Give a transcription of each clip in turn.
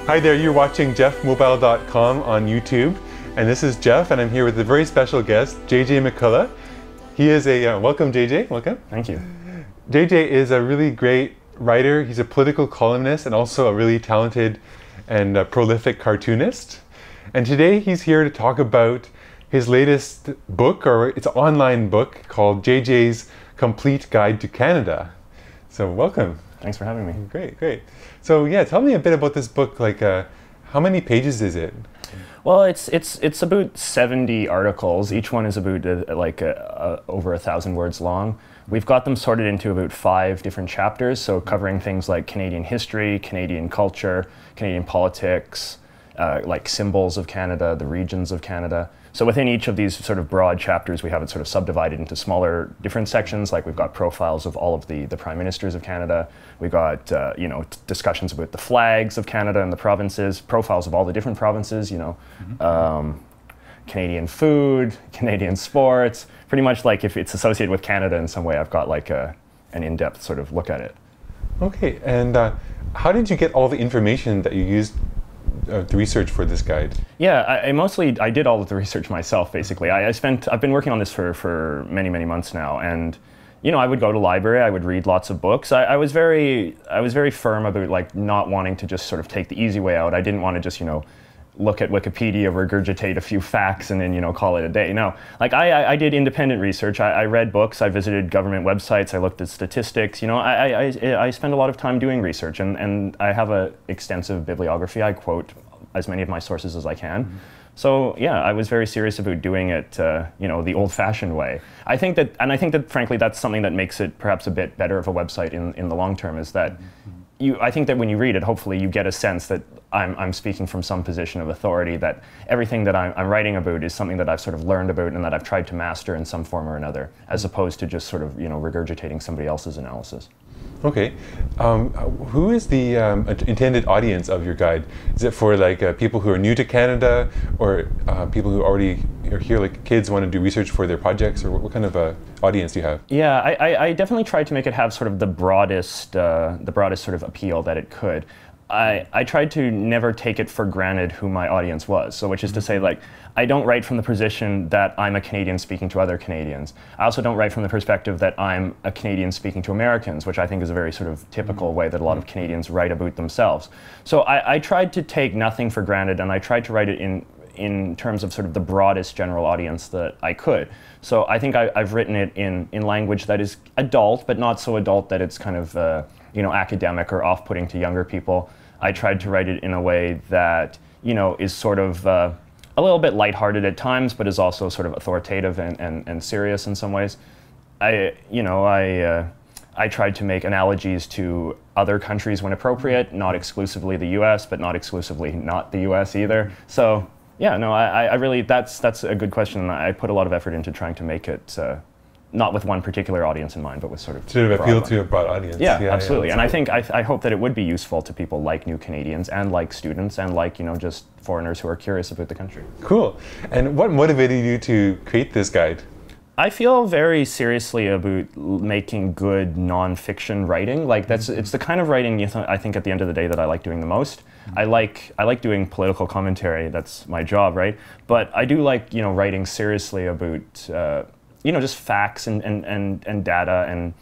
Hi there, you're watching geoffmobile.com on YouTube, and this is Geoff, and I'm here with a very special guest, JJ McCullough. He is a, welcome JJ, welcome. Thank you. JJ is a really great writer. He's a political columnist and also a really talented and prolific cartoonist. And today he's here to talk about his latest book, or it's an online book called JJ's Complete Guide to Canada. So welcome. Thanks for having me. Great, great. So yeah, tell me a bit about this book. Like, how many pages is it? Well, it's about 70 articles. Each one is about over 1,000 words long. We've got them sorted into about 5 different chapters, so covering things like Canadian history, Canadian culture, Canadian politics, like symbols of Canada, the regions of Canada. So within each of these sort of broad chapters, we have it sort of subdivided into smaller, different sections. Like we've got profiles of all of the prime ministers of Canada. We've got discussions about the flags of Canada and the provinces, profiles of all the different provinces. Canadian food, Canadian sports. Pretty much like if it's associated with Canada in some way, I've got like an in-depth sort of look at it. Okay, and how did you get all the information that you used the research for this guide? Yeah, I did all of the research myself, basically. I've been working on this for many months now, and I would go to library, I would read lots of books. I was very firm about like not wanting to just sort of take the easy way out. I didn't want to just look at Wikipedia, regurgitate a few facts, and then call it a day. No, like I did independent research. I read books. I visited government websites. I looked at statistics. I spend a lot of time doing research, and I have an extensive bibliography. I quote as many of my sources as I can. Mm-hmm. So yeah, I was very serious about doing it, the old-fashioned way. I think that frankly that's something that makes it perhaps a bit better of a website in the long term. Is that I think that when you read it, hopefully you get a sense that I'm speaking from some position of authority, that everything that I'm writing about is something that I've sort of learned about and that I've tried to master in some form or another, as opposed to just sort of regurgitating somebody else's analysis. Okay. Who is the intended audience of your guide? Is it for like people who are new to Canada, or people who already are here, like kids want to do research for their projects, or what kind of audience do you have? Yeah, I definitely tried to make it have sort of the broadest sort of appeal that it could. I tried to never take it for granted who my audience was. So which is to say, like, I don't write from the position that I'm a Canadian speaking to other Canadians. I also don't write from the perspective that I'm a Canadian speaking to Americans, which I think is a very sort of typical way that a lot of Canadians write about themselves. So I tried to take nothing for granted, and I tried to write it in terms of sort of the broadest general audience that I could. So I think I've written it in language that is adult, but not so adult that it's kind of academic or off-putting to younger people. I tried to write it in a way that is sort of a little bit lighthearted at times, but is also sort of authoritative and serious in some ways. I tried to make analogies to other countries when appropriate, not exclusively the U.S., but not exclusively not the U.S. either. So yeah, no, I really that's a good question, and I put a lot of effort into trying to make it not with one particular audience in mind, but with sort of appeal to a broad audience. Yeah, absolutely. And I hope that it would be useful to people like new Canadians and like students and like just foreigners who are curious about the country. Cool. And what motivated you to create this guide? I feel very seriously about making good nonfiction writing. Like it's the kind of writing I think at the end of the day that I like doing the most. I like doing political commentary. That's my job, right? But I do like writing seriously about just facts and data and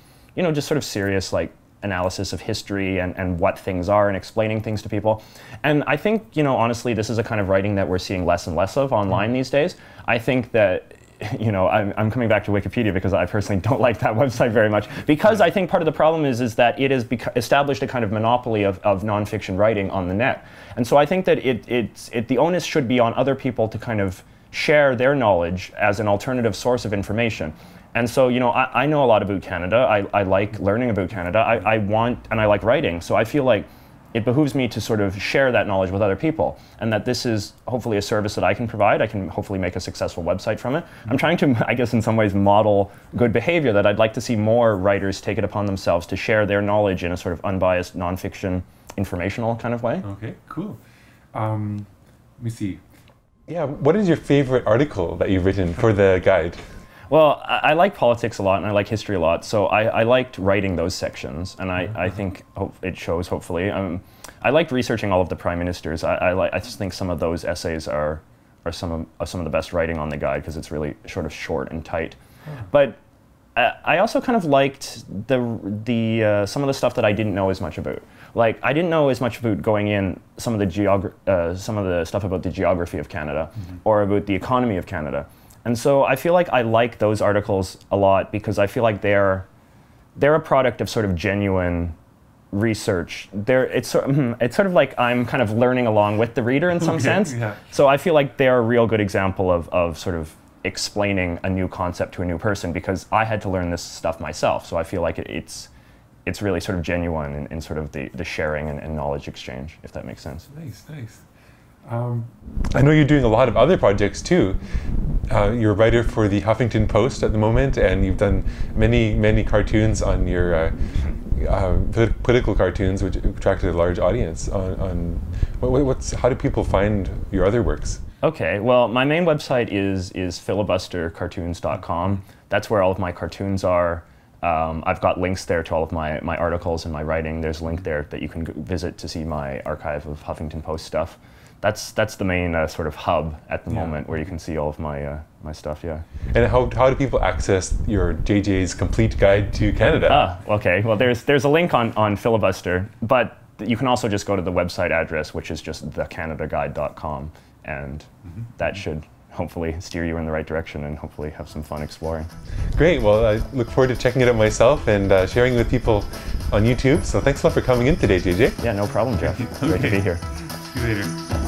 just sort of serious like analysis of history and what things are and explaining things to people. And I think honestly this is a kind of writing that we're seeing less and less of online these days. I think that I'm coming back to Wikipedia because I personally don't like that website very much, because I think part of the problem is that it has established a kind of monopoly of nonfiction writing on the net. And so I think that the onus should be on other people to kind of share their knowledge as an alternative source of information. And so, I know a lot about Canada. I like learning about Canada. I want and I like writing. So I feel like it behooves me to sort of share that knowledge with other people, and that this is hopefully a service that I can provide. I can hopefully make a successful website from it. I'm trying to, I guess in some ways, model good behavior, that I'd like to see more writers take it upon themselves to share their knowledge in a sort of unbiased, nonfiction, informational kind of way. Okay, cool. Let me see. Yeah, what is your favorite article that you've written for the guide? Well, I like politics a lot and I like history a lot, so I liked writing those sections, and I think it shows, hopefully. I liked researching all of the prime ministers. I just think some of those essays are some of the best writing on the guide, because it's really sort of short and tight. But I also kind of liked some of the stuff that I didn't know as much about. Like, I didn't know as much about going in some of the stuff about the geography of Canada, or about the economy of Canada. And so I feel like I like those articles a lot, because I feel like they're a product of sort of genuine research. It's sort of like I'm kind of learning along with the reader in some sense. Yeah. So I feel like they're a real good example of sort of explaining a new concept to a new person, because I had to learn this stuff myself. So I feel like it's really sort of genuine in sort of the sharing and knowledge exchange, if that makes sense. Nice, nice. I know you're doing a lot of other projects too. You're a writer for the Huffington Post at the moment, and you've done many cartoons on your political cartoons, which attracted a large audience. How do people find your other works? Okay, well, my main website is filibustercartoons.com. That's where all of my cartoons are. I've got links there to all of my articles and my writing. There's a link there that you can visit to see my archive of Huffington Post stuff. That's the main sort of hub at the moment, where you can see all of my stuff. Yeah. And how do people access your JJ's Complete Guide to Canada? Okay. Well, there's a link on Filibuster, but you can also just go to the website address, which is just thecanadaguide.com, and that should hopefully steer you in the right direction and hopefully have some fun exploring. Great. Well, I look forward to checking it out myself and sharing it with people on YouTube. So thanks a lot for coming in today, JJ. Yeah, no problem, Geoff. Great to be here. See you later.